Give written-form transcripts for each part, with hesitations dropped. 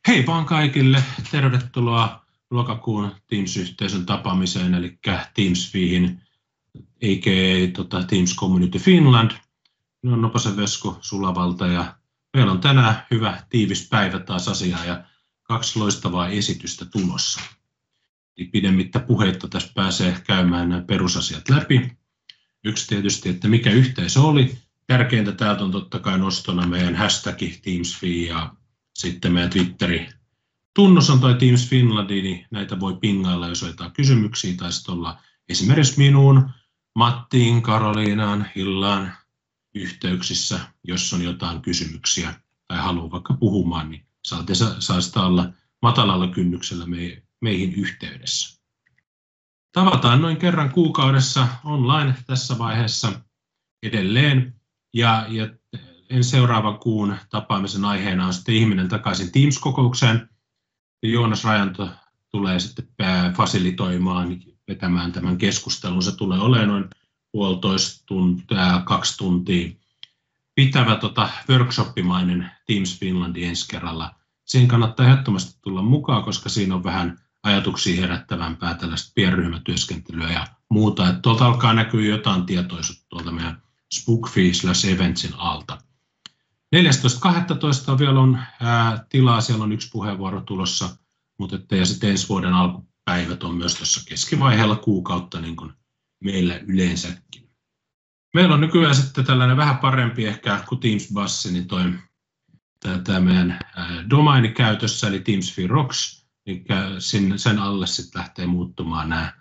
Hei vaan kaikille, tervetuloa lokakuun Teams-yhteisön tapaamiseen, eli Teams-fiihin, a.k.a. Teams Community Finland. Minä olen Noposen Vesko Sulavalta ja meillä on tänään hyvä tiivis päivä taas asiaa ja 2 loistavaa esitystä tulossa. Pidemmittä puheitta tässä pääsee käymään nämä perusasiat läpi. Yksi tietysti, että mikä yhteisö oli. Tärkeintä täältä on totta kai nostona meidän hashtagi TeamsFi ja sitten meidän Twitteri tunnus on toi Teams Finlandi, niin näitä voi pingailla, jos on jotain kysymyksiä, tai sitten olla esimerkiksi minuun, Mattiin, Karoliinaan, Hillaan yhteyksissä, jos on jotain kysymyksiä tai haluaa vaikka puhumaan, niin saa sitä olla matalalla kynnyksellä meihin yhteydessä. Tavataan noin kerran kuukaudessa online tässä vaiheessa edelleen, ja seuraavan kuun tapaamisen aiheena on sitten ihminen takaisin Teams-kokoukseen. Joonas Rajanto tulee sitten fasilitoimaan, vetämään tämän keskustelun. Se tulee olemaan noin 1,5 tuntia, 2 tuntia pitävä workshoppimainen Teams Finlandi ensi kerralla. Siihen kannattaa ehdottomasti tulla mukaan, koska siinä on vähän ajatuksia herättävämpää tällaista pienryhmätyöskentelyä ja muuta. Että tuolta alkaa näkyä jotain tietoisuutta tuolta meidän Spookfi/eventsin alta. 14.12. vielä on tilaa, siellä on 1 puheenvuoro tulossa, ja sitten ensi vuoden alkupäivät on myös tuossa keskivaiheella kuukautta, niin kuin meillä yleensäkin. Meillä on nykyään sitten tällainen vähän parempi ehkä kuin Teams-bassi, niin tämä meidän domaini käytössä, eli TeamsFi Rocks, niin sen alle sitten lähtee muuttumaan nämä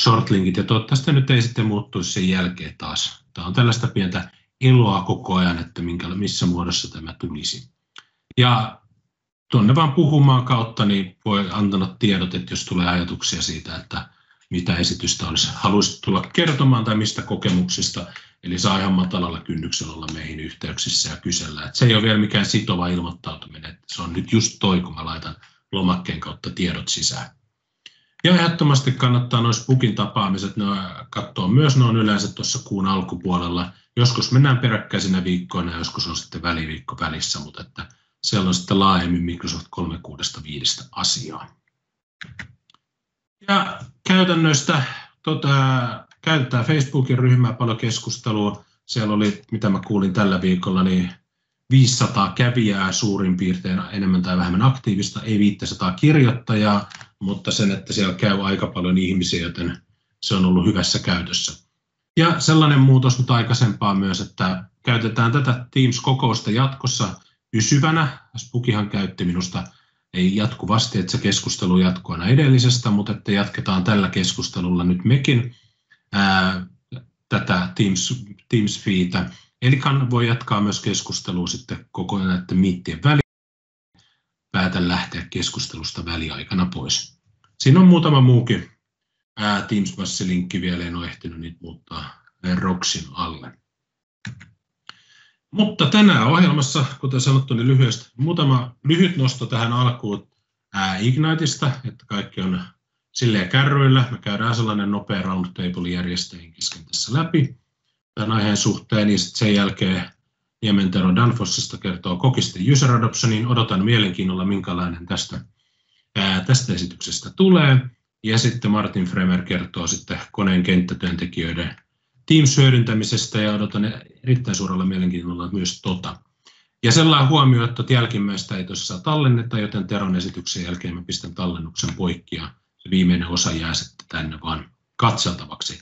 shortlinkit, ja toivottavasti nyt ei sitten muuttuisi sen jälkeen taas. Tämä on tällaista pientä iloa koko ajan, että missä muodossa tämä tulisi. Ja tuonne vaan puhumaan kautta niin voi antaa tiedot, että jos tulee ajatuksia siitä, että mitä esitystä haluaisi tulla kertomaan tai mistä kokemuksista. Eli saa ihan matalalla kynnyksellä olla meihin yhteyksissä ja kysellä. Että se ei ole vielä mikään sitova ilmoittautuminen. Että se on nyt just toi, kun mä laitan lomakkeen kautta tiedot sisään. Ja ehdottomasti kannattaa noissa Spookin tapaamiset katsoa myös, ne on yleensä tuossa kuun alkupuolella. Joskus mennään peräkkäisinä viikkoina ja joskus on sitten väliviikko välissä, mutta että siellä on sitten laajemmin Microsoft 365 asiaa. Ja käytännöistä käytetään Facebookin ryhmää paljon keskustelua. Siellä oli, mitä mä kuulin tällä viikolla, niin 500 kävijää suurin piirtein enemmän tai vähemmän aktiivista, ei 500 kirjoittajaa, mutta sen, että siellä käy aika paljon ihmisiä, joten se on ollut hyvässä käytössä. Ja sellainen muutos nyt aikaisempaa myös, että käytetään tätä Teams-kokousta jatkossa pysyvänä. Spookihan käytti minusta ei jatkuvasti, että se keskustelu jatkuu aina edellisestä, mutta että jatketaan tällä keskustelulla nyt mekin tätä Teams-feetä. Eli voi jatkaa myös keskustelua sitten koko näiden miittien väliin. Päätän lähteä keskustelusta väliaikana pois. Siinä on muutama muukin Teams-linkki vielä, en ole ehtinyt niitä muuttaa Rocksin alle. Mutta tänään ohjelmassa, kuten sanottu, niin lyhyesti muutama lyhyt nosto tähän alkuun Igniteista, että kaikki on silleen kärryillä. Me käydään sellainen nopea roundtable järjestäjien kesken tässä läpi tämän aiheen suhteen, ja sitten sen jälkeen Niemintero Danfossista kertoo Kokisten user adoptioniin. Odotan mielenkiinnolla, minkälainen tästä esityksestä tulee. Ja sitten Martin Fremer kertoo sitten koneen kenttätyöntekijöiden Teams-hyödyntämisestä, ja odotan erittäin suurella mielenkiinnolla myös Ja sellainen huomio, että jälkimmäistä ei tuossa tallenneta, joten Teron esityksen jälkeen mä pistän tallennuksen poikki, ja se viimeinen osa jää sitten tänne vaan katseltavaksi.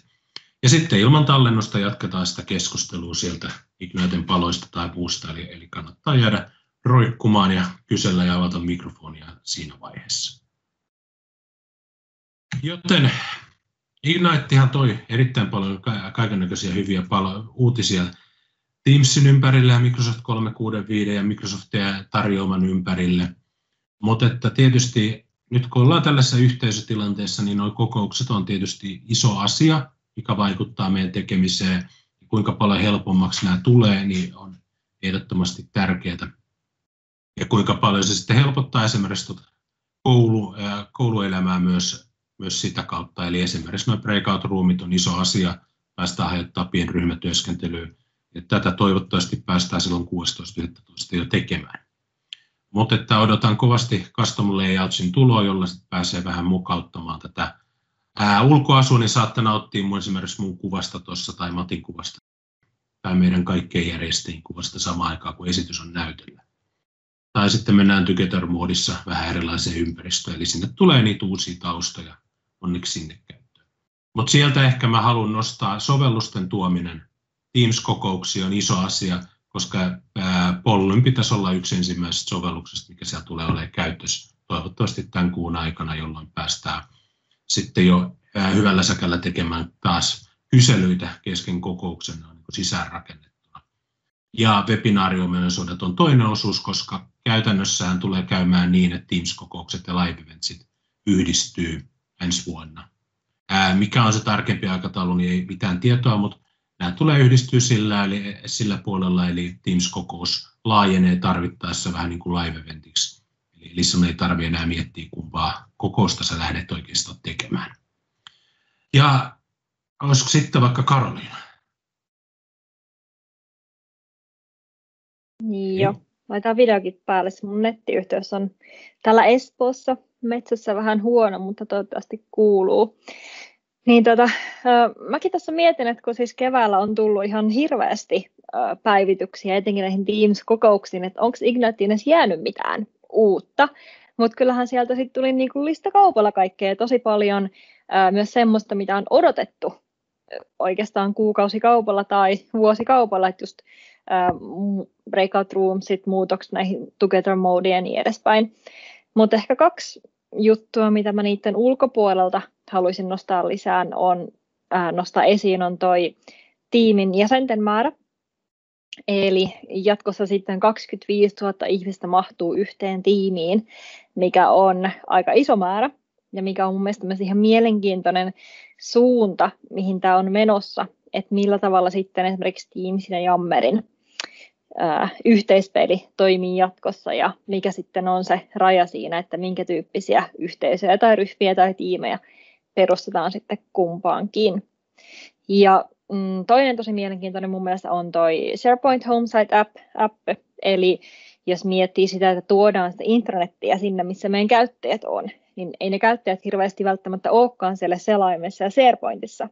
Ja sitten ilman tallennusta jatketaan sitä keskustelua sieltä Igniten paloista tai muusta, eli kannattaa jäädä roikkumaan ja kysellä ja avata mikrofonia siinä vaiheessa. Joten Ignitehan toi erittäin paljon kaikennäköisiä hyviä uutisia Teamsin ympärille ja Microsoft 365 ja Microsoftin tarjoaman ympärille. Mutta että tietysti nyt kun ollaan tällaisessa yhteisötilanteessa, niin nuo kokoukset on tietysti iso asia, mikä vaikuttaa meidän tekemiseen. Kuinka paljon helpommaksi nämä tulee, niin on ehdottomasti tärkeää. Ja kuinka paljon se sitten helpottaa esimerkiksi kouluelämää myös sitä kautta. Eli esimerkiksi nuo breakout-roomit on iso asia, päästään hajottaa pienryhmätyöskentelyyn. Ja tätä toivottavasti päästään silloin 16.11. jo tekemään. Mutta että odotan kovasti custom layoutsin tuloa, jolla sit pääsee vähän mukauttamaan tätä ulkoasua, niin saatte nauttia esimerkiksi mun kuvasta tuossa tai Matin kuvasta tai meidän kaikkien järjestäjien kuvasta samaan aikaan, kun esitys on näytöllä. Tai sitten mennään Together-moodissa vähän erilaiseen ympäristöön, eli sinne tulee niitä uusia taustoja onneksi sinne käyttöön. Mutta sieltä ehkä mä haluan nostaa sovellusten tuominen. Teams-kokouksia on iso asia, koska Pollyn pitäisi olla yksi ensimmäisestä sovelluksesta, mikä siellä tulee olemaan käytössä toivottavasti tämän kuun aikana, jolloin päästään sitten jo hyvällä säkällä tekemään taas kyselyitä kesken kokouksen niin sisäänrakennettuna. Ja webinaariomensuudet on toinen osuus, koska käytännössään tulee käymään niin, että Teams-kokoukset ja live-eventsit yhdistyy ensi vuonna. Mikä on se tarkempi aikataulu, niin ei mitään tietoa, mutta nämä tulee yhdistyä sillä puolella, eli Teams-kokous laajenee tarvittaessa vähän niin kuin live-eventiksi. Eli sinun ei tarvitse enää miettiä, kumpaa kokousta sä lähdet oikeastaan tekemään. Ja olisiko sitten vaikka Karoliina? Joo, laitetaan videokin päälle. Mun nettiyhteys on täällä Espoossa metsässä vähän huono, mutta toivottavasti kuuluu. Niin mäkin tässä mietin, että kun siis keväällä on tullut ihan hirveästi päivityksiä, etenkin näihin Teams-kokouksiin, että onko Igniteen edes jäänyt mitään uutta. Mutta kyllähän sieltä sitten tuli niinku listakaupalla kaikkea tosi paljon myös semmoista, mitä on odotettu oikeastaan kuukausikaupalla tai vuosikaupalla, että just breakout roomsit, muutokset näihin together modeen ja niin edespäin. Mutta ehkä 2 juttua, mitä mä niiden ulkopuolelta haluaisin nostaa lisään, nostaa esiin on toi tiimin jäsenten määrä. Eli jatkossa sitten 25 000 ihmistä mahtuu yhteen tiimiin, mikä on aika iso määrä ja mikä on mun mielestä myös ihan mielenkiintoinen suunta, mihin tämä on menossa, että millä tavalla sitten esimerkiksi Teamsin ja Yammerin yhteispeli toimii jatkossa ja mikä sitten on se raja siinä, että minkä tyyppisiä yhteisöjä tai ryhmiä tai tiimejä perustetaan sitten kumpaankin. Ja toinen tosi mielenkiintoinen mun mielestä on toi SharePoint Homesite app, eli jos miettii sitä, että tuodaan sitä intranettiä sinne, missä meidän käyttäjät on, niin ei ne käyttäjät hirveästi välttämättä olekaan siellä selaimessa ja SharePointissa,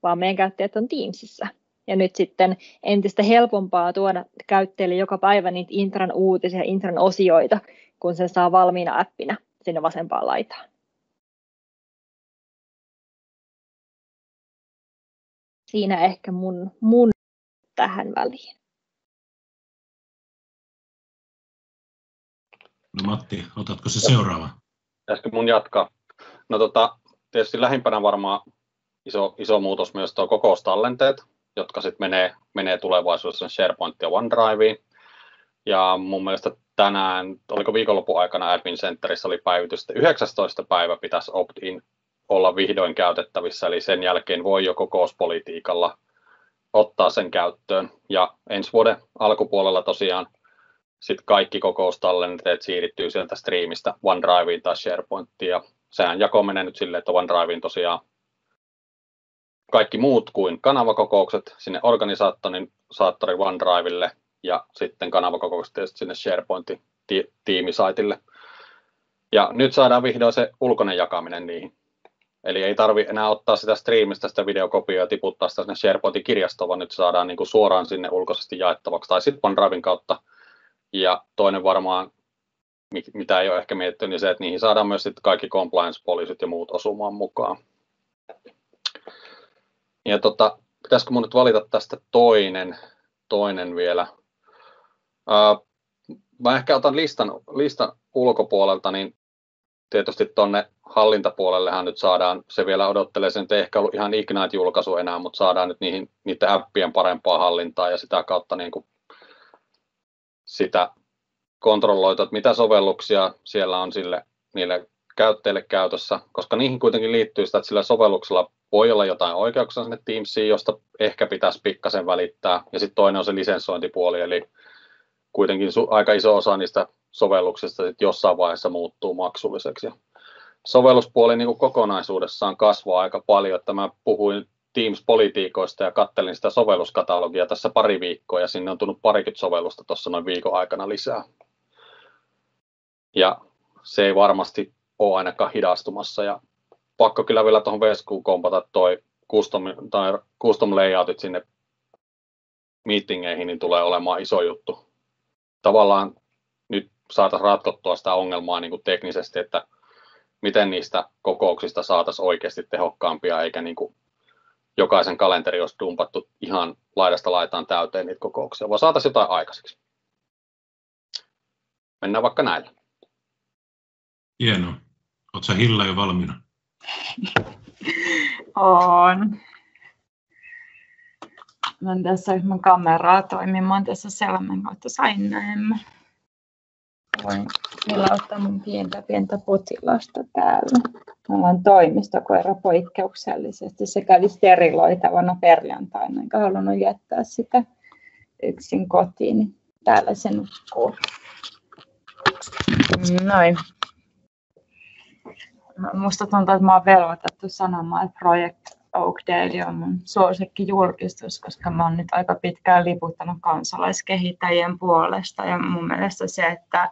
vaan meidän käyttäjät on Teamsissa. Ja nyt sitten entistä helpompaa tuoda käyttäjille joka päivä niitä intran uutisia, intran osioita, kun sen saa valmiina appina sinne vasempaan laitaan. Siinä ehkä mun tähän väliin. No Matti, otatko se seuraava? Pitäisikö mun jatkaa? No tietysti lähimpänä varmaan iso muutos myös tuo kokoustallenteet, jotka sitten menee tulevaisuudessa SharePoint ja OneDriveen. Ja mun mielestä tänään, oliko viikonlopun aikana Admin Centerissä oli päivitys, että 19. päivä pitäisi opt-in olla vihdoin käytettävissä, eli sen jälkeen voi jo kokouspolitiikalla ottaa sen käyttöön. Ja ensi vuoden alkupuolella tosiaan sitten kaikki kokoustallenteet siirtyy sieltä striimistä OneDriveen tai SharePointiin, ja sehän jako menee nyt silleen, että OneDriveen tosiaan kaikki muut kuin kanavakokoukset sinne organisaattorin OneDrivelle ja sitten kanavakokoukset tietysti sinne SharePointin tiimisaitille. Ja nyt saadaan vihdoin se ulkoinen jakaminen niihin. Eli ei tarvitse enää ottaa sitä striimistä, sitä videokopioa ja tiputtaa sitä sinne SharePointin kirjastoon, vaan nyt saadaan niin kuin suoraan sinne ulkoisesti jaettavaksi tai sitten OneDriven kautta. Ja toinen varmaan, mitä ei ole ehkä mietitty, niin se, että niihin saadaan myös sitten kaikki compliance-poliisit ja muut osumaan mukaan. Ja pitäisikö mun nyt valita tästä toinen vielä? Mä ehkä otan listan ulkopuolelta, niin tietysti tuonne hallintapuolellehan nyt saadaan, se vielä odottelee, se nyt ei ehkä ollut ihan Ignite-julkaisu enää, mutta saadaan nyt niiden appien parempaa hallintaa ja sitä kautta niin kuin sitä kontrolloitua, että mitä sovelluksia siellä on niille käyttäjille käytössä, koska niihin kuitenkin liittyy sitä, että sillä sovelluksella voi olla jotain oikeuksia sinne Teamsiin, josta ehkä pitäisi pikkasen välittää, ja sitten toinen on se lisenssointipuoli, eli kuitenkin aika iso osa niistä sovelluksista sit jossain vaiheessa muuttuu maksulliseksi. Ja sovelluspuoli niin kuin kokonaisuudessaan kasvaa aika paljon, että mä puhuin Teams-politiikoista ja kattelin sitä sovelluskatalogia tässä pari viikkoa, ja sinne on tullut parikymmentä sovellusta tuossa noin viikon aikana lisää. ja se ei varmasti ole ainakaan hidastumassa. Ja pakko kyllä vielä tuohon Veskuun kompata toi custom layoutit sinne meetingeihin, niin tulee olemaan iso juttu. Tavallaan nyt saataisiin ratkottua sitä ongelmaa niin kuin teknisesti, että miten niistä kokouksista saataisiin oikeasti tehokkaampia, eikä niin kuin jokaisen kalenteri olisi dumpattu ihan laidasta laitaan täyteen niitä kokouksia, vaan saataisiin jotain aikaiseksi. Mennään vaikka näillä. Hienoa. Oletko sä Hilla jo valmiina? On. Mä en tässä ilman kameraa toimimaan tässä selmän kautta sain näemmä. Voin vilauttaa mun pientä potilasta täällä. Mulla on toimistokoira poikkeuksellisesti. Se kävi steriloitavana perjantaina, enkä halunnut jättää sitä yksin kotiin. Niin täällä se nukkuu. Noin. Musta tuntuu, että mä oon velvoitettu sanomaan, että Project Oakdale on mun suosikkijulkistus, koska mä oon nyt aika pitkään liputtanut kansalaiskehittäjien puolesta. Ja mun mielestä se, että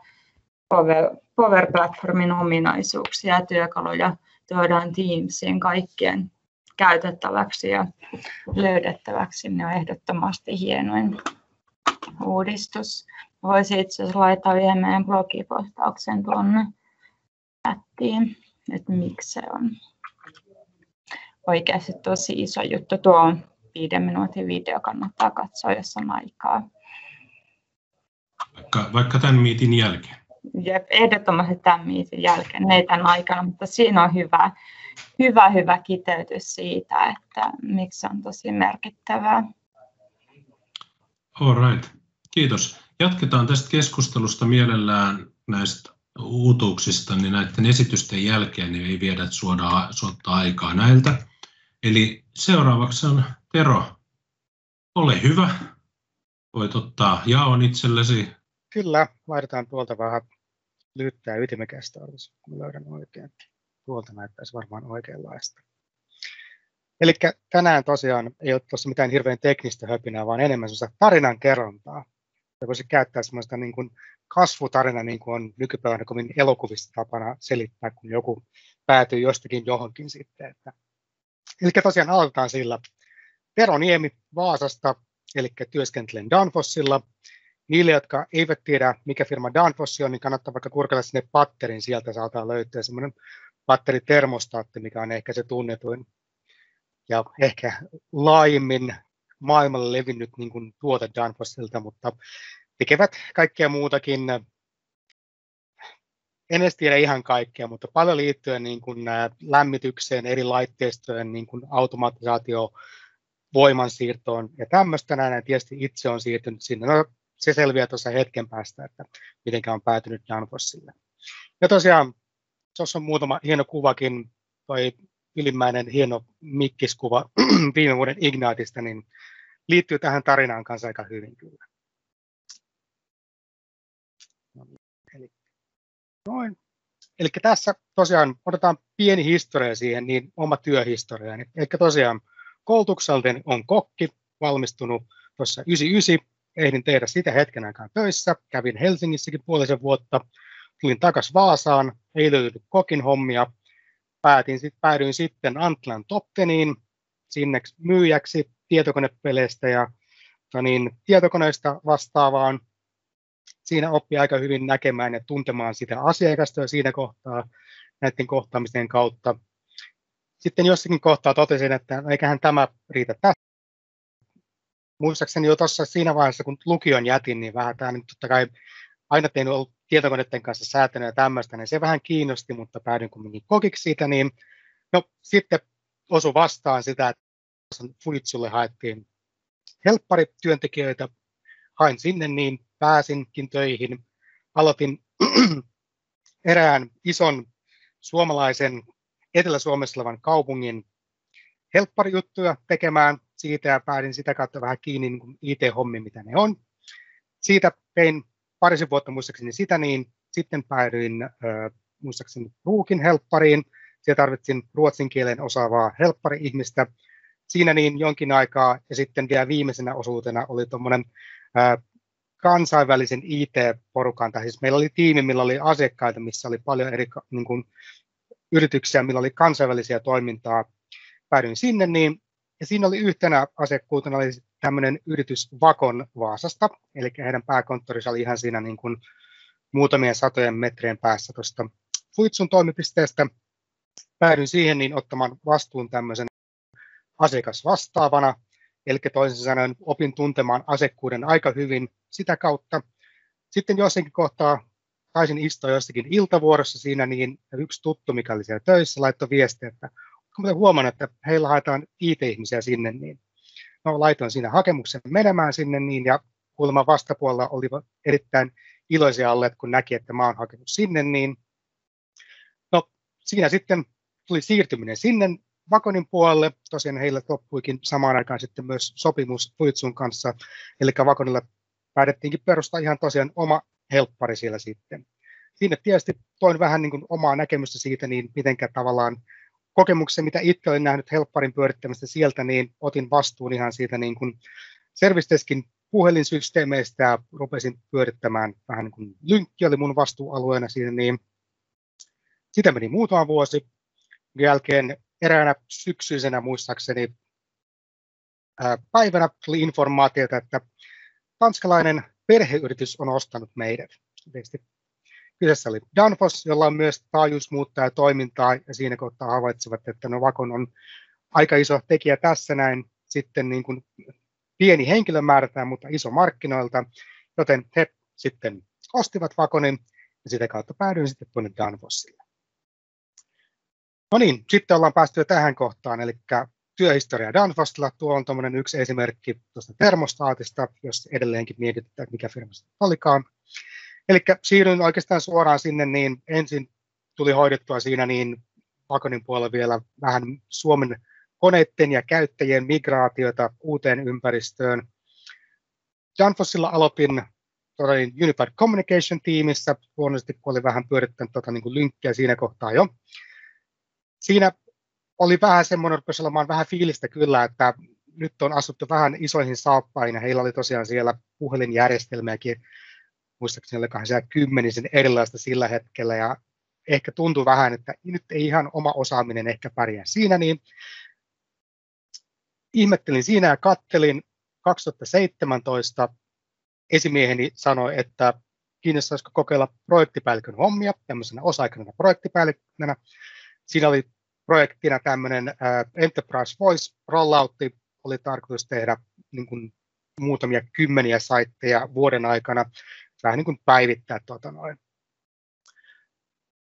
Power Platformin ominaisuuksia ja työkaluja tuodaan Teamsiin kaikkien käytettäväksi ja löydettäväksi, niin on ehdottomasti hienoin uudistus. Voisin itse asiassa laittaa vielä meidän blogipostauksen tuonne chattiin, että miksi se on oikeasti tosi iso juttu. Tuo on 5 minuutin video, kannattaa katsoa, jos on aikaa. Vaikka tämän meetin jälkeen? Jep, ehdottomasti tämän meetin jälkeen, ei tämän aikana, mutta siinä on hyvä kiteytys siitä, että miksi se on tosi merkittävää. All right. Kiitos. Jatketaan tästä keskustelusta mielellään näistä uutuuksista, niin näiden esitysten jälkeen niin ei viedä suottaa aikaa näiltä. Eli seuraavaksi on Tero. Ole hyvä. Voit ottaa jaon itsellesi. Kyllä, vaihdetaan tuolta vähän lyhyttä ja ytimekästä, kun löydän oikein. Tuolta näyttäisi varmaan oikeanlaista. Eli tänään tosiaan ei ole tuossa mitään hirveän teknistä höpinää, vaan enemmän sellaista tarinan kerrontaa. Ja voisi käyttää sellaista niin kuin kasvutarina, niin kuin on nykypäivänä kovin elokuvista tapana selittää, kun joku päätyy jostakin johonkin sitten. Eli tosiaan aloitetaan sillä. Tero Niemi Vaasasta, eli työskentelen Danfossilla. Niille, jotka eivät tiedä, mikä firma Danfoss on, niin kannattaa vaikka kurkata sinne patterin. Sieltä saattaa löytyä semmoinen patteritermostaatti, mikä on ehkä se tunnetuin ja ehkä laajemmin maailmalle levinnyt niin kuin tuote Danfossilta, mutta tekevät kaikkea muutakin. En edes tiedä ihan kaikkea, mutta paljon liittyen niin kuin lämmitykseen, eri laitteistojen niin kuin automatisaatio, voimansiirtoon ja tämmöistä näin. Ja tietysti itse on siirtynyt sinne. No, se selviää tuossa hetken päästä, että miten on päätynyt Danfossille. Ja tosiaan, tuossa on muutama hieno kuvakin, toi ylimmäinen hieno mikkiskuva viime vuoden Igniteista, niin liittyy tähän tarinaan kanssa aika hyvin kyllä. Eli tässä tosiaan otetaan pieni historia siihen, niin oma työhistoria. Eli tosiaan koulutukseltani on kokki, valmistunut tuossa 99, ehdin tehdä sitä hetken aikaa töissä, kävin Helsingissäkin puolisen vuotta, tulin takaisin Vaasaan, ei löytynyt kokin hommia, päädyin sitten Antlan Top 10:iin, sinne myyjäksi tietokonepeleistä ja tietokoneista vastaavaan. Siinä oppi aika hyvin näkemään ja tuntemaan sitä asiakasta ja siinä kohtaa näiden kohtaamisten kautta. Sitten jossakin kohtaa totesin, että eiköhän tämä riitä tässä. Muistaakseni jo tuossa siinä vaiheessa, kun lukion jätin, niin vähän tämä nyt totta kai aina tehnyt ollut tietokoneiden kanssa säätänyt ja tämmöistä, niin se vähän kiinnosti, mutta päädyin kuitenkin kokiksi siitä, niin no sitten osui vastaan sitä, että Fujitsulle haettiin helpparityöntekijöitä, hain sinne, niin pääsinkin töihin, aloitin erään ison suomalaisen Etelä-Suomessa olevan kaupungin helpparijuttuja tekemään siitä ja päädin sitä kautta vähän kiinni niin IT-hommiin, mitä ne on. Siitä tein parisen vuotta muistaakseni sitä, niin sitten päädyin muistaakseni Ruukin helppariin. Siellä tarvitsin ruotsin kielen osaavaa helppari-ihmistä. Siinä niin jonkin aikaa ja sitten vielä viimeisenä osuutena oli tuommoinen kansainvälisen IT-porukan, tai siis meillä oli tiimi, millä oli asiakkaita, missä oli paljon eri niin kuin, yrityksiä, millä oli kansainvälisiä toimintaa. Päädyin sinne, niin, ja siinä oli yhtenä asiakkuutena oli tämmöinen yritys Vakon Vaasasta, eli heidän pääkonttorissa oli ihan siinä niin kuin muutamien satojen metrien päässä tuosta Fuitsun toimipisteestä. Päädyin siihen niin ottamaan vastuun tämmöisen asiakasvastaavana, eli toisin sanoen opin tuntemaan asiakkuuden aika hyvin sitä kautta. Sitten jossakin kohtaa taisin istua jossakin iltavuorossa siinä, niin yksi tuttu, mikä oli siellä töissä, laittoi viestiä, että huomannut, että heillä haetaan IT-ihmisiä sinne, niin no, laitoin siinä hakemuksen menemään sinne, niin, ja kuulemma vastapuolella olivat erittäin iloisia olleet, kun näki, että mä oon hakenut sinne, niin no, siinä sitten tuli siirtyminen sinne Vakonin puolelle. Tosiaan heillä loppuikin samaan aikaan sitten myös sopimus Fuitsun kanssa, eli Vakonilla päätettiinkin perustaa ihan tosiaan oma helppari siellä sitten. Siinä tietysti toin vähän niin kuin omaa näkemystä siitä, niin mitenkä tavallaan kokemuksen, mitä itse olin nähnyt helpparin pyörittämistä sieltä, niin otin vastuun ihan siitä niin kuin Service Deskin puhelinsysteemeistä ja rupesin pyörittämään vähän niin kuin Lynkki oli mun vastuualueena siinä, niin sitä meni muutama vuosi. Jälkeen eräänä syksyisenä muistaakseni päivänä tuli informaatiota, että tanskalainen perheyritys on ostanut meidät. Kyseessä oli Danfoss, jolla on myös taajuusmuuttajatoimintaa, ja siinä kohtaa havaitsivat, että no Vakon on aika iso tekijä tässä näin, sitten niin kuin pieni henkilömäärältään, mutta iso markkinoilta, joten he sitten ostivat Vakonin, ja sitä kautta päädyin sitten tuonne Danfossille. No niin, sitten ollaan päästy jo tähän kohtaan, eli työhistoria Danfossilla. Tuo on tuommoinen yksi esimerkki tuosta termostaatista, jos edelleenkin mietitään, että mikä firma se olikaan. Eli siirryin oikeastaan suoraan sinne, niin ensin tuli hoidettua siinä niin Vakonin puolella vielä vähän Suomen koneiden ja käyttäjien migraatiota uuteen ympäristöön. Danfossilla aloitin Unified Communication-tiimissä, luonnollisesti kun olin vähän pyörittänyt niin kuin Lynkkiä siinä kohtaa jo. Siinä oli vähän semmoinen, rupesi olemaan vähän fiilistä kyllä, että nyt on asuttu vähän isoihin saappain, ja heillä oli tosiaan siellä puhelinjärjestelmiäkin, muistaakseni olikohan siellä 10 erilaista sillä hetkellä, ja ehkä tuntui vähän, että nyt ei ihan oma osaaminen ehkä pärjää siinä, niin ihmettelin siinä ja kattelin 2017 esimieheni sanoi, että kiinnostaisiko kokeilla projektipäällikön hommia, tämmöisenä osa-aikaisena projektipäällikkönä. Siinä oli projektina tämmöinen Enterprise Voice rolloutti, oli tarkoitus tehdä niin kuin muutamia kymmeniä saitteja vuoden aikana, vähän niin kuin päivittää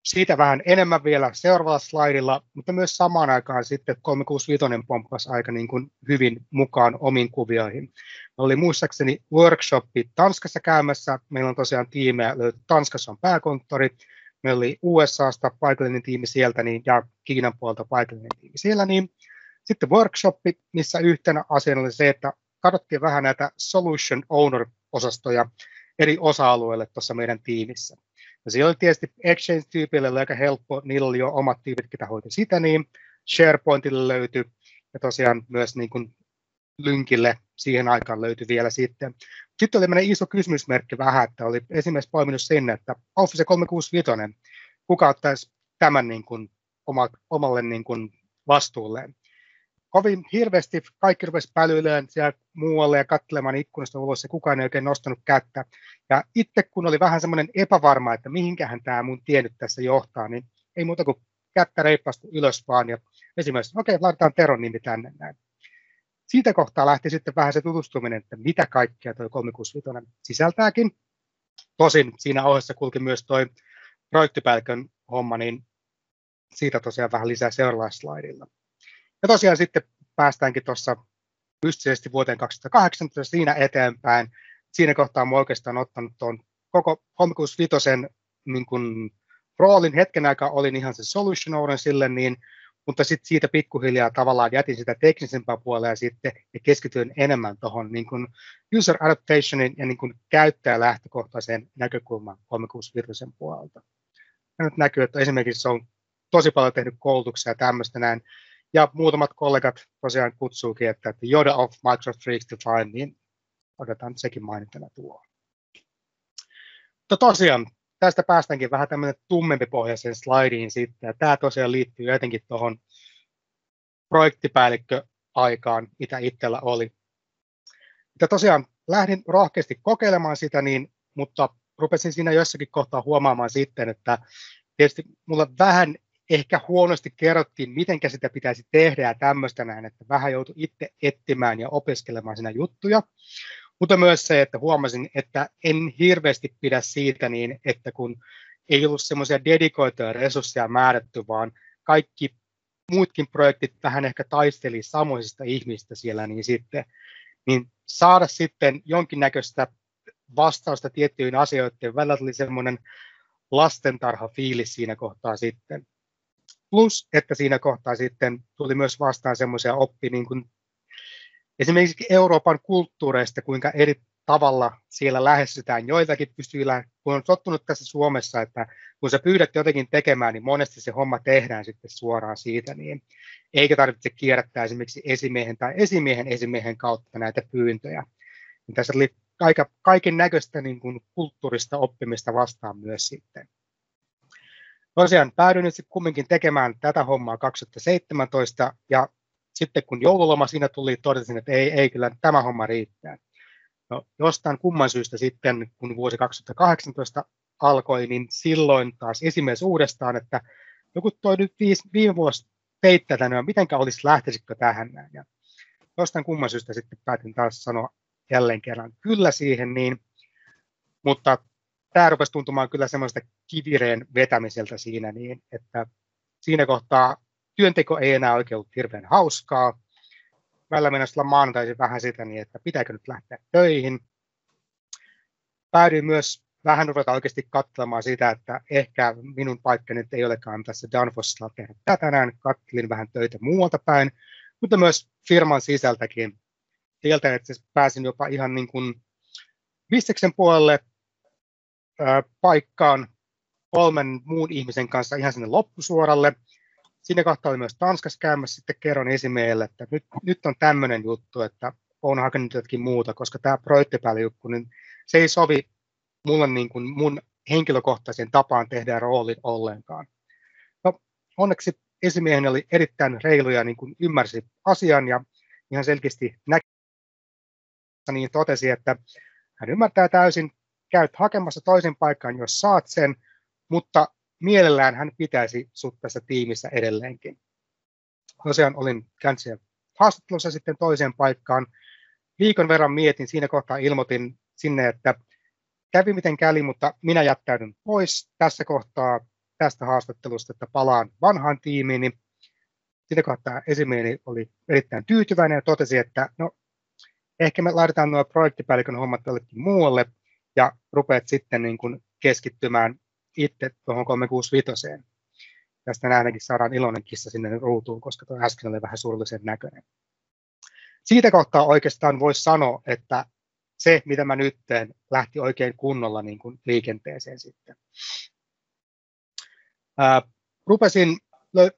Siitä vähän enemmän vielä seuraavalla slaidilla, mutta myös samaan aikaan sitten 365 pomppasi aika niin kuin hyvin mukaan omiin kuvioihin. Oli muistaakseni workshopi Tanskassa käymässä, meillä on tosiaan tiimejä, Tanskassa on pääkonttori, meillä oli USAsta paikallinen tiimi sieltä niin, ja Kiinan puolelta paikallinen tiimi siellä. Niin. Sitten workshopi, missä yhtenä asiana oli se, että katsottiin vähän näitä solution owner-osastoja eri osa-alueille tuossa meidän tiimissä. Ja siellä oli tietysti Exchange-tyypille oli aika helppo, niillä oli jo omat tyypit, ketä hoiti sitä, niin SharePointille löytyi, ja tosiaan myös niin kuin Lynkille siihen aikaan löytyi vielä sitten. Sitten oli meidän iso kysymysmerkki vähän, että oli esimerkiksi poiminut sinne, että Office 365, kuka ottaisi tämän niin kuin omalle niin kuin vastuulleen. Kovin hirveästi kaikki rupesi pälyilemään siellä muualle ja katselemaan ikkunasta ulos ja kukaan ei oikein nostanut kättä. Ja itse kun oli vähän semmoinen epävarma, että mihinkähän tämä mun tie nyt tässä johtaa, niin ei muuta kuin kättä reippaasti ylös vaan. Ja esimerkiksi, okei, laitetaan Teron nimi tänne näin. Siitä kohtaa lähti sitten vähän se tutustuminen, että mitä kaikkea tuo 365 sisältääkin. Tosin siinä ohessa kulki myös tuo projektipäällikön homma, niin siitä tosiaan vähän lisää seuraavalla slaidilla. Ja tosiaan sitten päästäänkin tuossa ystisesti vuoteen 2018 siinä eteenpäin. Siinä kohtaa olen oikeastaan ottanut tuon koko 365 niin kuin roolin. Hetken aikaa olin ihan se solution owner sille, niin, mutta sitten siitä pikkuhiljaa tavallaan jätin sitä teknisempää puolella ja sitten ja keskityin enemmän tuohon niin kuin user adaptationin ja niin kuin käyttäjälähtökohtaiseen näkökulmaan 365 puolelta. Ja nyt näkyy, että esimerkiksi se on tosi paljon tehnyt koulutuksia ja tämmöistä näin. Ja muutamat kollegat tosiaan kutsuukin, että Yoda of Microsoft 365, niin otetaan sekin mainintana tuohon. Tosiaan, tästä päästäänkin vähän tämmöinen tummempipohjaiseen slaidiin sitten, ja tämä tosiaan liittyy jotenkin tuohon projektipäällikköaikaan, mitä itsellä oli. Ja tosiaan lähdin rohkeasti kokeilemaan sitä, mutta rupesin siinä jossakin kohtaa huomaamaan sitten, että tietysti mulla vähän ehkä huonosti kerrottiin, miten sitä pitäisi tehdä ja tämmöistä näin, että vähän joutui itse etsimään ja opiskelemaan siinä juttuja. Mutta myös se, että huomasin, että en hirveästi pidä siitä niin, että kun ei ollut semmoisia dedikoituja resursseja määrätty, vaan kaikki muutkin projektit vähän ehkä taisteli samoisista ihmistä siellä, niin saada sitten jonkinnäköistä vastausta tiettyihin asioihin. Välillä tuli semmoinen lastentarha-fiilis siinä kohtaa sitten. Plus, että siinä kohtaa sitten tuli myös vastaan semmoisia niin kuin esimerkiksi Euroopan kulttuureista, kuinka eri tavalla siellä lähestytään. Joitakin kun on tottunut tässä Suomessa, että kun sä pyydät jotenkin tekemään, niin monesti se homma tehdään sitten suoraan siitä, niin eikä tarvitse kierrättää esimerkiksi esimiehen tai esimiehen kautta näitä pyyntöjä. Niin tässä oli kaiken näköistä niin kuin kulttuurista oppimista vastaan myös sitten. Tosiaan päädyin nyt kumminkin tekemään tätä hommaa 2017, ja sitten kun joululoma siinä tuli, todesin, että ei kyllä tämä homma riittää. No, jostain kumman syystä sitten, kun vuosi 2018 alkoi, niin silloin taas esimies uudestaan, että joku toi nyt viime vuosi teit tätä, no mitenkä olisi lähtisikö tähän näin. Ja jostain kumman syystä sitten päätin taas sanoa jälleen kerran kyllä siihen, mutta tämä rupesi tuntumaan kyllä semmoista kivireen vetämiseltä siinä, niin että siinä kohtaa työnteko ei enää oikein ollut hirveän hauskaa. Välillä mennä sillä maanantaisin vähän sitä, niin että pitääkö nyt lähteä töihin. Päädyin myös vähän ruveta oikeasti katselemaan sitä, että ehkä minun paikka nyt ei olekaan tässä Danfossilla tehdä tätä näin. Katselin vähän töitä muualta päin, mutta myös firman sisältäkin. Sieltä että pääsin jopa ihan niin kuin bisneksen puolelle paikkaan 3 muun ihmisen kanssa ihan sinne loppusuoralle. Siinä kohtaa oli myös Tanskassa käymässä, sitten kerron esimiehelle, että nyt on tämmöinen juttu, että olen hakenut jotakin muuta, koska tämä projektipäällijuttu, niin se ei sovi mulle niin kuin mun henkilökohtaisen tapaan tehdä roolin ollenkaan. No, onneksi esimieheni oli erittäin reilu ja niin kuin ymmärsi asian ja ihan selkeästi niin totesi, että hän ymmärtää täysin, käyt hakemassa toisen paikan, jos saat sen, mutta mielellään hän pitäisi sut tässä tiimissä edelleenkin. Tosiaan olin käynyt haastattelussa sitten toiseen paikkaan. Viikon verran mietin, siinä kohtaa ilmoitin sinne, että kävi miten kävi, mutta minä jättäydyn pois tässä kohtaa tästä haastattelusta, että palaan vanhaan tiimiin. Siinä kohtaa esimieheni oli erittäin tyytyväinen ja totesi, että no ehkä me laitetaan nuo projektipäällikön hommat jollekin muualle ja rupeat sitten niin kuin keskittymään itse tuohon 365. Tästä ainakin saadaan iloinen kissa sinne ruutuun, koska tuo äsken oli vähän surullisen näköinen. Siitä kohtaa oikeastaan voisi sanoa, että se, mitä mä nyt teen, lähti oikein kunnolla niin kuin liikenteeseen sitten. Rupesin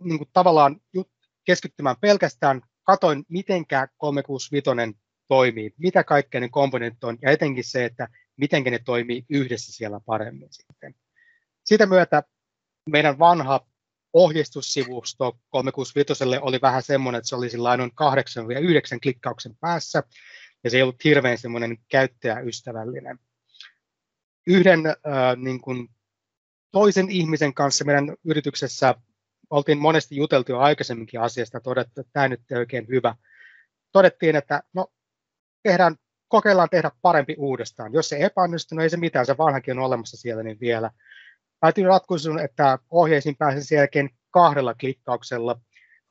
niin kuin tavallaan keskittymään pelkästään, katoin mitenkä 365 toimii, mitä kaikkea ne komponentit on, ja etenkin se, että miten ne toimii yhdessä siellä paremmin sitten. Siitä myötä meidän vanha ohjeistussivusto 365 oli vähän semmoinen, että se oli noin 8-9 klikkauksen päässä, ja se ei ollut hirveän semmoinen käyttäjäystävällinen. Yhden niin kuin toisen ihmisen kanssa meidän yrityksessä oltiin monesti juteltu jo aikaisemminkin asiasta ja todettu, että tämä nyt ei oikein hyvä. Todettiin, että no, kokeillaan tehdä parempi uudestaan. Jos se epäonnistuu, no ei se mitään, se vanhakin on olemassa siellä, niin vielä. Päätin ratkaisuun, että ohjeisiin pääsin sen jälkeen 2 klikkauksella.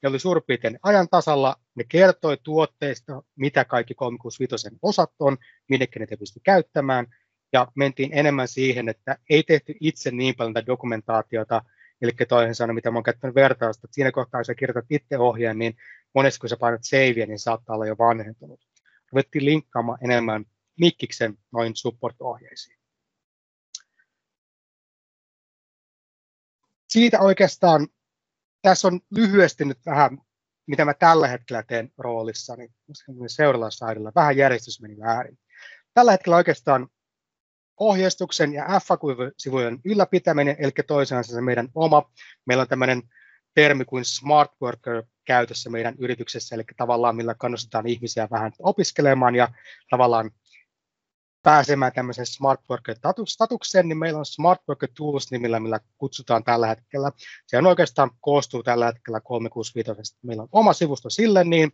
Ne oli suurin piirtein ajan tasalla. Ne kertoi tuotteista, mitä kaikki 365 osat on, minnekin ne pystyi käyttämään. Ja mentiin enemmän siihen, että ei tehty itse niin paljon tätä dokumentaatiota, eli toisin sanoen, mitä olen käyttänyt vertausta. Siinä kohtaa, jos sä kirjoitat itse ohjeen, niin monesti kun sä painat savea, niin saattaa olla jo vanhentunut. Ruvettiin linkkaamaan enemmän Mikkiksen noin support-ohjeisiin. Siitä oikeastaan, tässä on lyhyesti nyt vähän, mitä mä tällä hetkellä teen roolissani. Seuraavalla slaidilla vähän järjestys meni väärin. Tällä hetkellä oikeastaan ohjeistuksen ja FAQ-sivujen ylläpitäminen, eli toisaalta se meidän oma. Meillä on tämmöinen termi kuin smart worker käytössä meidän yrityksessä, eli tavallaan millä kannustetaan ihmisiä vähän opiskelemaan ja tavallaan pääsemään tämmöiseen smart worker-statukseen, niin meillä on Smart Worker Tools-nimillä, millä kutsutaan tällä hetkellä. Se on oikeastaan koostuu tällä hetkellä 365. Meillä on oma sivusto sille, niin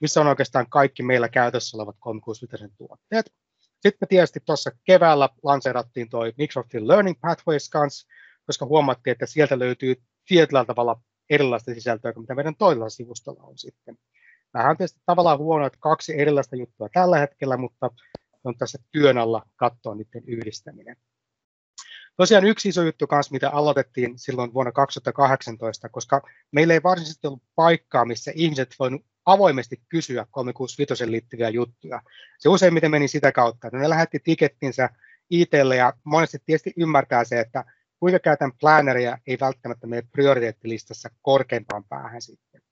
missä on oikeastaan kaikki meillä käytössä olevat 365 tuotteet. Sitten me tietysti tuossa keväällä lanseerattiin toi Microsoftin Learning Pathways kanssa, koska huomattiin, että sieltä löytyy tietyllä tavalla erilaista sisältöä kuin mitä meidän toisella sivustolla on sitten. Vähän on tietysti tavallaan huono, että 2 erilaista juttua tällä hetkellä, mutta on tässä työn alla katsoa niiden yhdistäminen. Tosiaan yksi iso juttu kanssa, mitä aloitettiin silloin vuonna 2018, koska meillä ei varsinaisesti ollut paikkaa, missä ihmiset voivat avoimesti kysyä 365 liittyviä juttuja. Se useimmiten meni sitä kautta, että ne lähetti tikettinsä IT:lle ja monesti tietysti ymmärtää se, että kuinka käytän planneria ei välttämättä mene prioriteettilistassa korkeimpaan päähän sitten.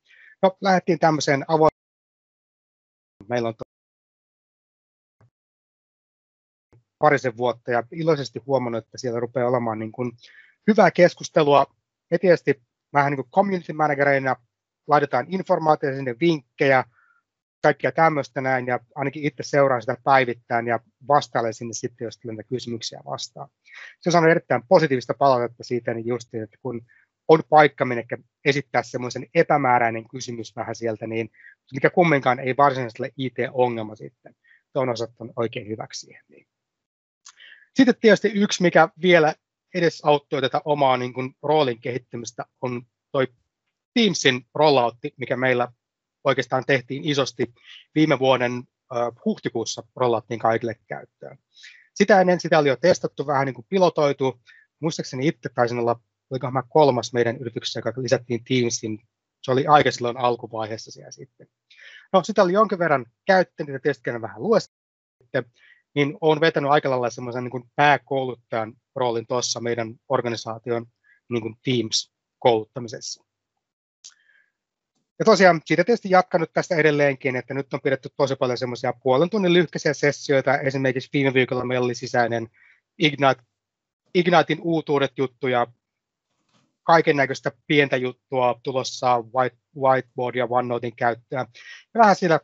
No, lähdettiin tämmöiseen meillä on parisen vuotta ja iloisesti huomannut, että siellä rupeaa olemaan niin kuin hyvää keskustelua. Me tietysti vähän niin kuin community managereina laitetaan informaatiota sinne, vinkkejä, kaikkia tämmöistä näin, ja ainakin itse seuraan sitä päivittäin ja vastailen sinne sitten, jos tulee kysymyksiä vastaan. Se on saanut erittäin positiivista palautetta siitä, niin just, että kun on paikka, minne esittää semmoisen epämääräinen kysymys vähän sieltä, niin mikä kumminkaan ei varsinaisesti ole IT-ongelma sitten. Se on osoittanut oikein hyväksi siihen. Sitten tietysti yksi, mikä vielä edesauttoi tätä omaa niin kuin roolin kehittymistä, on toi Teamsin rolloutti, mikä meillä oikeastaan tehtiin isosti viime vuoden huhtikuussa rollattiin kaikille käyttöön. Sitä ennen sitä oli jo testattu, vähän niin kuin pilotoitu. Muistaakseni itse taisin olla, olikohan mä 3. meidän yrityksessä, joka lisättiin Teamsin. Se oli aika silloin alkuvaiheessa siellä sitten. No, sitä oli jonkin verran käyttänyt ja tietysti vähän lueskelin, niin olen vetänyt aika lailla semmoisen niin kuin pääkouluttajan roolin tuossa meidän organisaation niin kuin Teams-kouluttamisessa. Ja tosiaan siitä tietysti jatkanut tästä edelleenkin, että nyt on pidetty tosi paljon semmoisia puolen tunnin lyhkäisiä sessioita. Esimerkiksi viime viikolla meillä oli sisäinen Ignitein uutuudet juttuja, kaiken näköistä pientä juttua tulossa, Whiteboard ja OneNotein käyttöä. Ja vähän siellä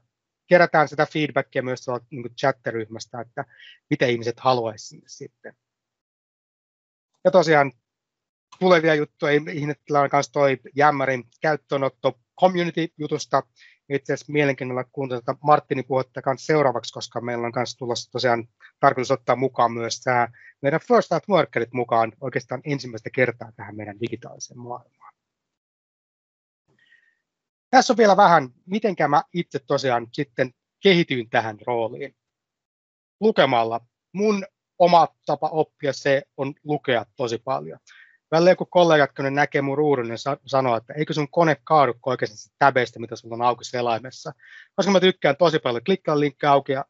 kerätään sitä feedbackia myös niin chat-ryhmästä, että mitä ihmiset haluaisivat sitten. Ja tosiaan tulevia juttuja, ihmetellään on myös toi Jammerin käyttöönotto community-jutusta. Itse asiassa mielenkiinnolla kuuntelemaan Martinin puhetta kanssa seuraavaksi, koska meillä on myös tulossa tosiaan tarkoitus ottaa mukaan myös tämä meidän First Out Workerit mukaan oikeastaan ensimmäistä kertaa tähän meidän digitaaliseen maailmaan. Tässä on vielä vähän, miten mä itse tosiaan sitten kehityin tähän rooliin. Lukemalla. Mun oma tapa oppia se on lukea tosi paljon. Välillä joku kollegat, kun ne näkee mun ruudun, niin sanoo, että eikö sun kone kaadu oikeasti täbeistä, mitä sulla on auki selaimessa. Koska mä tykkään tosi paljon klikkaa linkki auki ja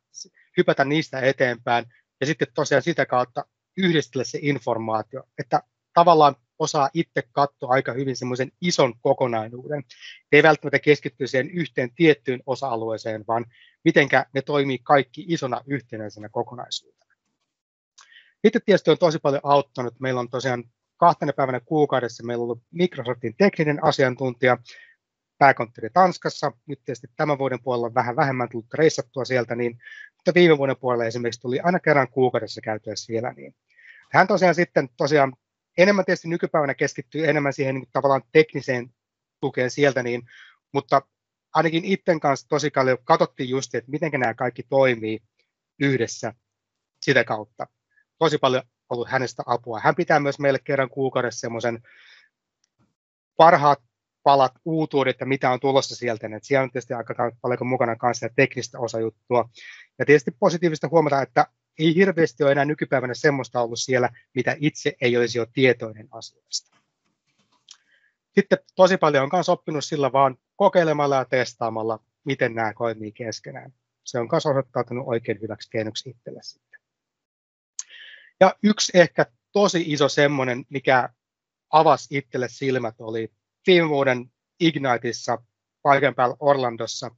hypätä niistä eteenpäin. Ja sitten tosiaan sitä kautta yhdistellä se informaatio, että tavallaan osaa itse katsoa aika hyvin semmoisen ison kokonaisuuden. Ei välttämättä keskittyä siihen yhteen tiettyyn osa-alueeseen, vaan mitenkä ne toimii kaikki isona yhtenäisenä kokonaisuutena. Sitten tietysti on tosi paljon auttanut. Meillä on tosiaan 2 päivänä kuukaudessa meillä on ollut Microsoftin tekninen asiantuntija, pääkonttori Tanskassa. Nyt tietysti tämän vuoden puolella on vähän vähemmän tullut reissattua sieltä, mutta viime vuoden puolella esimerkiksi tuli aina kerran kuukaudessa käytyä siellä. Niin. Hän tosiaan enemmän tietysti nykypäivänä keskittyy enemmän siihen niin tavallaan tekniseen tukeen sieltä, mutta ainakin itten kanssa tosi paljon katsottiin just, että miten nämä kaikki toimii yhdessä sitä kautta. Tosi paljon ollut hänestä apua. Hän pitää myös meille kerran kuukaudessa semmoisen parhaat palat, uutuudet ja mitä on tulossa sieltä. Et siellä on tietysti aika paljon mukana kanssa teknistä osajuttua. Ja tietysti positiivista huomata, että ei hirveästi ole enää nykypäivänä semmoista ollut siellä, mitä itse ei olisi jo tietoinen asioista. Sitten tosi paljon on myös oppinut sillä vaan kokeilemalla ja testaamalla, miten nämä toimii keskenään. Se on myös osoittautunut oikein hyväksi keinoksi itselle sitten. Ja yksi ehkä tosi iso semmoinen, mikä avasi itselle silmät, oli viime vuoden Igniteissa paikan päällä Orlandossa.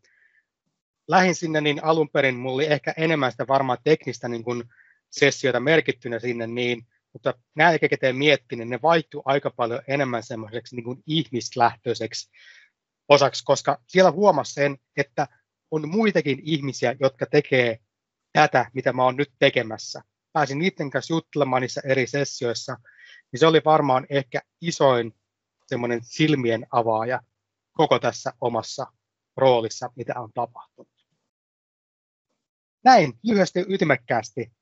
Lähin sinne, niin alun perin mulla oli ehkä enemmän sitä varmaan teknistä niin kuin sessioita merkittynä sinne, niin, mutta nämä jälkikäteen miettii, niin ne vaihtuu aika paljon enemmän semmoiseksi niin kuin ihmislähtöiseksi osaksi, koska siellä huomasi sen, että on muitakin ihmisiä, jotka tekee tätä, mitä mä oon nyt tekemässä. Pääsin niiden kanssa juttelemaan niissä eri sessioissa, niin se oli varmaan ehkä isoin semmoinen silmien avaaja koko tässä omassa roolissa, mitä on tapahtunut. Näin lyhyesti ytimekkäästi,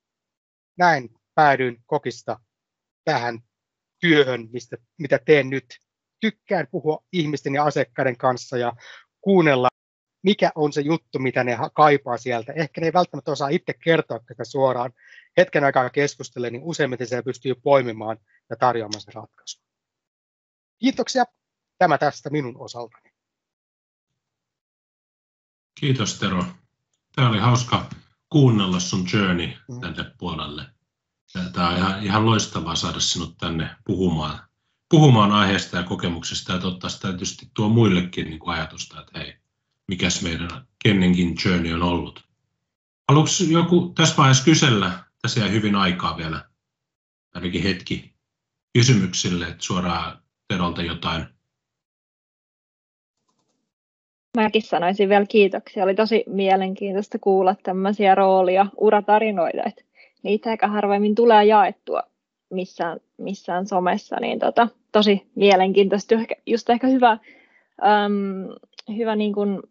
näin päädyin kokista tähän työhön, mitä teen nyt. Tykkään puhua ihmisten ja asiakkaiden kanssa ja kuunnella, mikä on se juttu, mitä ne kaipaa sieltä. Ehkä ne ei välttämättä osaa itse kertoa tätä suoraan. Hetken aikaa keskustelemaan, niin useimmiten se pystyy poimimaan ja tarjoamaan se ratkaisu. Kiitoksia. Tämä tästä minun osaltani. Kiitos Tero. Tämä oli hauska kuunnella sun journey tänne puolelle. Tämä on ihan loistavaa saada sinut tänne puhumaan aiheesta ja kokemuksesta ja toivottavasti tietysti tuo muillekin niin kuin ajatusta, että hei, mikäs meidän kenenkin journey on ollut. Haluatko joku tässä vaiheessa kysellä, tässä jäi hyvin aikaa vielä, ainakin hetki, kysymyksille, että suoraan Terolta jotain. Mäkin sanoisin vielä kiitoksia. Oli tosi mielenkiintoista kuulla tämmöisiä roolia, uratarinoita, että niitä aika harvemmin tulee jaettua missään somessa, niin tosi mielenkiintoista. Just ehkä hyvä niin kuin,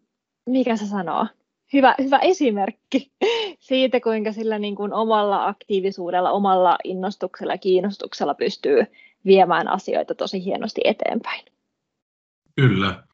mikä se sanoo? Hyvä esimerkki siitä, kuinka sillä niin kuin omalla aktiivisuudella, omalla innostuksella ja kiinnostuksella pystyy viemään asioita tosi hienosti eteenpäin. Kyllä.